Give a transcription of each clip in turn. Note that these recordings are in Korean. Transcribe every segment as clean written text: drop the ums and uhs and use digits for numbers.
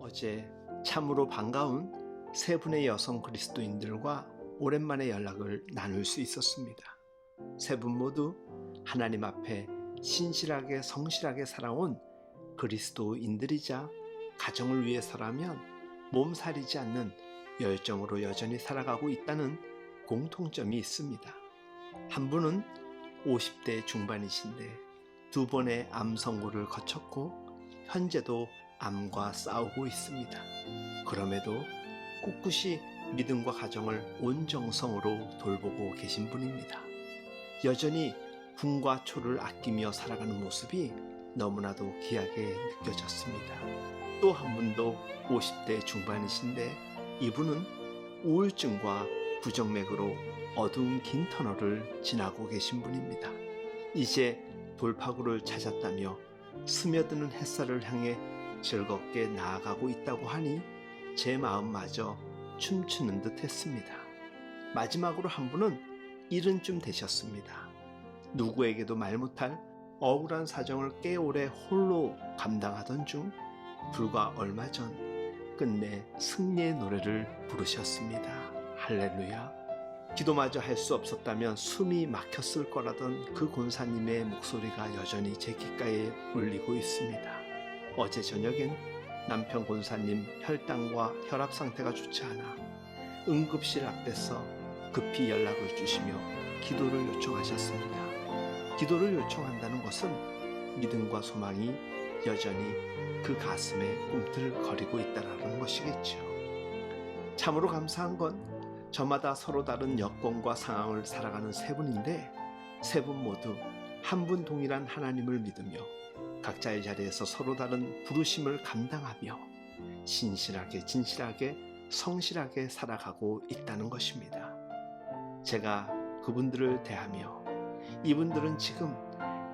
어제 참으로 반가운 세 분의 여성 그리스도인들과 오랜만에 연락을 나눌 수 있었습니다. 세 분 모두 하나님 앞에 신실하게 성실하게 살아온 그리스도인들이자 가정을 위해서라면 몸살이지 않는 열정으로 여전히 살아가고 있다는 공통점이 있습니다. 한 분은 50대 중반이신데 두 번의 암 선고를 거쳤고 현재도 암과 싸우고 있습니다. 그럼에도 꿋꿋이 믿음과 가정을 온 정성으로 돌보고 계신 분입니다. 여전히 분과 초를 아끼며 살아가는 모습이 너무나도 귀하게 느껴졌습니다. 또 한 분도 50대 중반이신데 이분은 우울증과 부정맥으로 어두운 긴 터널을 지나고 계신 분입니다. 이제 돌파구를 찾았다며 스며드는 햇살을 향해 즐겁게 나아가고 있다고 하니 제 마음마저 춤추는 듯 했습니다. 마지막으로 한 분은 70쯤 되셨습니다. 누구에게도 말 못할 억울한 사정을 꽤 오래 홀로 감당하던 중 불과 얼마 전 끝내 승리의 노래를 부르셨습니다. 할렐루야. 기도마저 할 수 없었다면 숨이 막혔을 거라던 그 권사님의 목소리가 여전히 제 귓가에 울리고 있습니다. 어제 저녁엔 남편 권사님 혈당과 혈압 상태가 좋지 않아 응급실 앞에서 급히 연락을 주시며 기도를 요청하셨습니다. 기도를 요청한다는 것은 믿음과 소망이 여전히 그 가슴에 꿈틀거리고 있다는 것이겠죠. 참으로 감사한 건 저마다 서로 다른 여건과 상황을 살아가는 세 분인데 세 분 모두 한 분 동일한 하나님을 믿으며 각자의 자리에서 서로 다른 부르심을 감당하며 신실하게 진실하게 성실하게 살아가고 있다는 것입니다. 제가 그분들을 대하며 이분들은 지금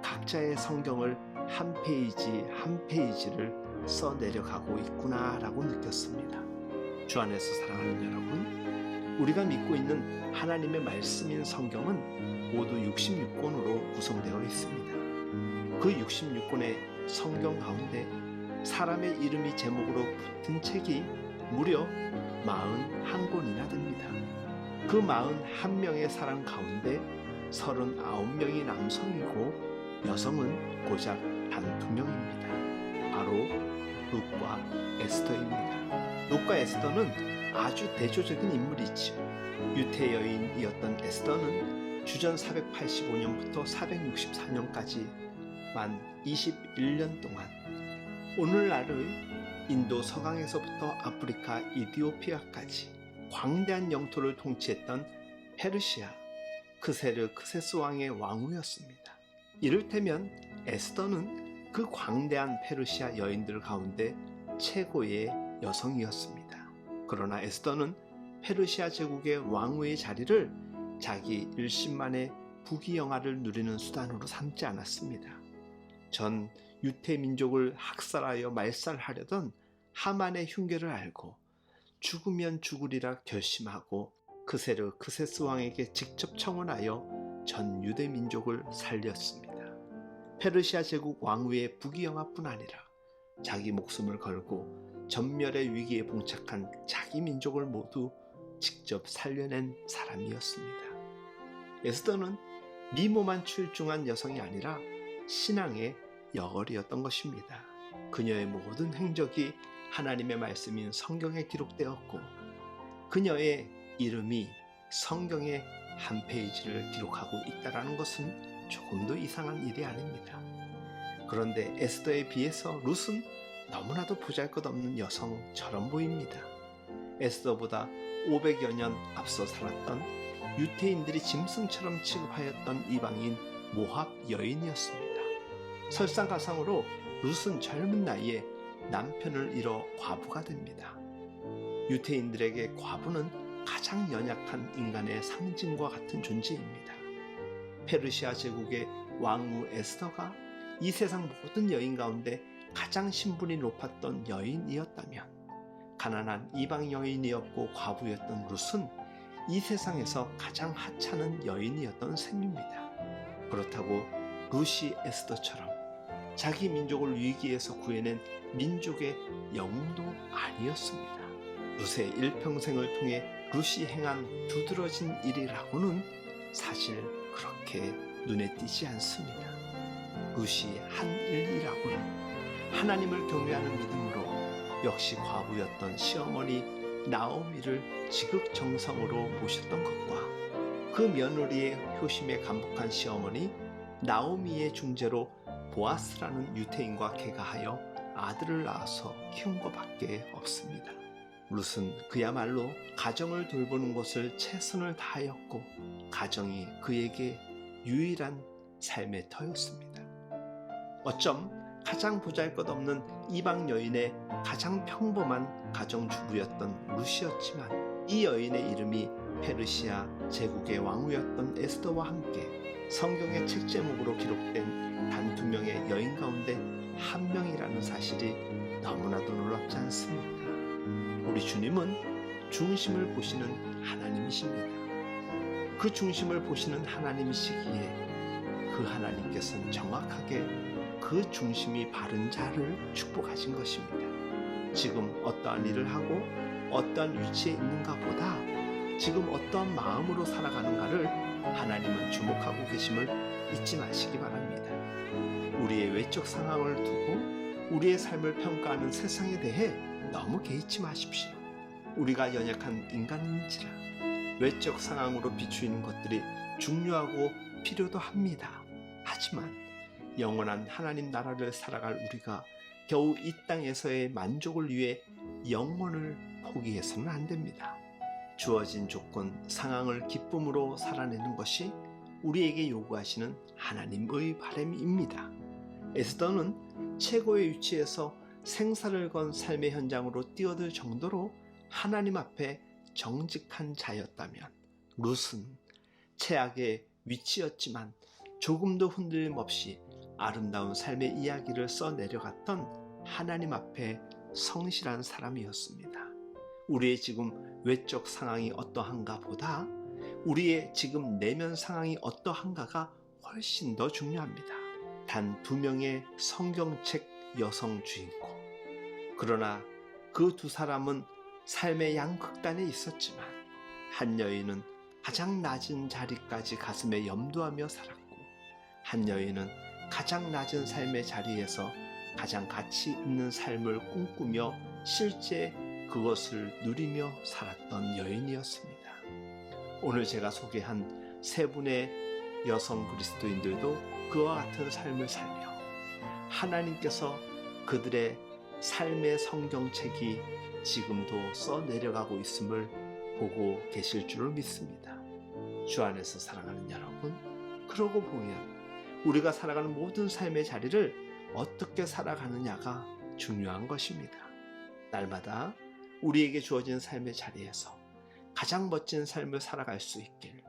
각자의 성경을 한 페이지 한 페이지를 써내려가고 있구나라고 느꼈습니다. 주 안에서 사랑하는 여러분, 우리가 믿고 있는 하나님의 말씀인 성경은 모두 66권으로 구성되어 있습니다. 그 66권의 성경 가운데 사람의 이름이 제목으로 붙은 책이 무려 41권이나 됩니다. 그 41명의 사람 가운데 39명이 남성이고 여성은 고작 단 2명입니다. 바로 룻과 에스더입니다. 룻과 에스더는 아주 대조적인 인물이지요. 유대 여인이었던 에스더는 주전 485년부터 464년까지 만 21년 동안 오늘날의 인도 서강에서부터 아프리카 이디오피아까지 광대한 영토를 통치했던 페르시아 크세르크세스 왕의 왕후였습니다. 이를테면 에스더는 그 광대한 페르시아 여인들 가운데 최고의 여성이었습니다. 그러나 에스더는 페르시아 제국의 왕후의 자리를 자기 일심만의 부귀영화를 누리는 수단으로 삼지 않았습니다. 전 유태 민족을 학살하여 말살하려던 하만의 흉계를 알고 죽으면 죽으리라 결심하고 크세르크세스 왕에게 직접 청원하여 전 유대 민족을 살렸습니다. 페르시아 제국 왕후의 부귀영화뿐 아니라 자기 목숨을 걸고 전멸의 위기에 봉착한 자기 민족을 모두 직접 살려낸 사람이었습니다. 에스더는 미모만 출중한 여성이 아니라 신앙의 여걸이었던 것입니다. 그녀의 모든 행적이 하나님의 말씀인 성경에 기록되었고 그녀의 이름이 성경의 한 페이지를 기록하고 있다는 것은 조금도 이상한 일이 아닙니다. 그런데 에스더에 비해서 룻은 너무나도 보잘것없는 여성처럼 보입니다. 에스더보다 500여 년 앞서 살았던 유태인들이 짐승처럼 취급하였던 이방인 모압 여인이었습니다. 설상가상으로 룻은 젊은 나이에 남편을 잃어 과부가 됩니다. 유태인들에게 과부는 가장 연약한 인간의 상징과 같은 존재입니다. 페르시아 제국의 왕후 에스더가 이 세상 모든 여인 가운데 가장 신분이 높았던 여인이었다면 가난한 이방 여인이었고 과부였던 룻은 이 세상에서 가장 하찮은 여인이었던 셈입니다. 그렇다고 룻이 에스더처럼 자기 민족을 위기에서 구해낸 민족의 영웅도 아니었습니다. 룻의 일평생을 통해 룻이 행한 두드러진 일이라고는 사실 그렇게 눈에 띄지 않습니다. 룻이 한 일이라고는 하나님을 경외하는 믿음으로 역시 과부였던 시어머니 나오미를 지극정성으로 모셨던 것과 그 며느리의 효심에 감복한 시어머니 나오미의 중재로 보아스라는 유태인과 계가하여 아들을 낳아서 키운 것밖에 없습니다. 룻은 그야말로 가정을 돌보는 것을 최선을 다하였고 가정이 그에게 유일한 삶의 터였습니다. 어쩜 가장 보잘것없는 이방 여인의 가장 평범한 가정주부였던 룻이었지만 이 여인의 이름이 페르시아 제국의 왕후였던 에스더와 함께 성경의 책 제목으로 기록된 단 2명의 여인 가운데 한 명이라는 사실이 너무나도 놀랍지 않습니까? 우리 주님은 중심을 보시는 하나님이십니다. 그 중심을 보시는 하나님이시기에 그 하나님께서는 정확하게 그 중심이 바른 자를 축복하신 것입니다. 지금 어떠한 일을 하고 어떠한 위치에 있는가 보다 지금 어떠한 마음으로 살아가는가를 하나님은 주목하고 계심을 잊지 마시기 바랍니다. 우리의 외적 상황을 두고 우리의 삶을 평가하는 세상에 대해 너무 개의치 마십시오. 우리가 연약한 인간인지라 외적 상황으로 비추이는 것들이 중요하고 필요도 합니다. 하지만 영원한 하나님 나라를 살아갈 우리가 겨우 이 땅에서의 만족을 위해 영혼을 포기해서는 안 됩니다. 주어진 조건, 상황을 기쁨으로 살아내는 것이 우리에게 요구하시는 하나님의 바람입니다. 에스더는 최고의 위치에서 생사를 건 삶의 현장으로 뛰어들 정도로 하나님 앞에 정직한 자였다면 룻은 최악의 위치였지만 조금도 흔들림 없이 아름다운 삶의 이야기를 써내려갔던 하나님 앞에 성실한 사람이었습니다. 우리의 지금 외적 상황이 어떠한가 보다 우리의 지금 내면 상황이 어떠한가가 훨씬 더 중요합니다. 단 2명의 성경책 여성 주인공. 그러나 그 2 사람은 삶의 양극단에 있었지만 한 여인은 가장 낮은 자리까지 가슴에 염두하며 살았고 한 여인은 가장 낮은 삶의 자리에서 가장 가치 있는 삶을 꿈꾸며 실제 그것을 누리며 살았던 여인이었습니다. 오늘 제가 소개한 3분의 여성 그리스도인들도 그와 같은 삶을 살며 하나님께서 그들의 삶의 성경책이 지금도 써내려가고 있음을 보고 계실 줄을 믿습니다. 주 안에서 사랑하는 여러분, 그러고 보면 우리가 살아가는 모든 삶의 자리를 어떻게 살아가느냐가 중요한 것입니다. 날마다 우리에게 주어진 삶의 자리에서 가장 멋진 삶을 살아갈 수 있길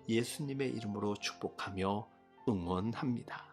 예수님의 이름으로 축복하며 응원합니다.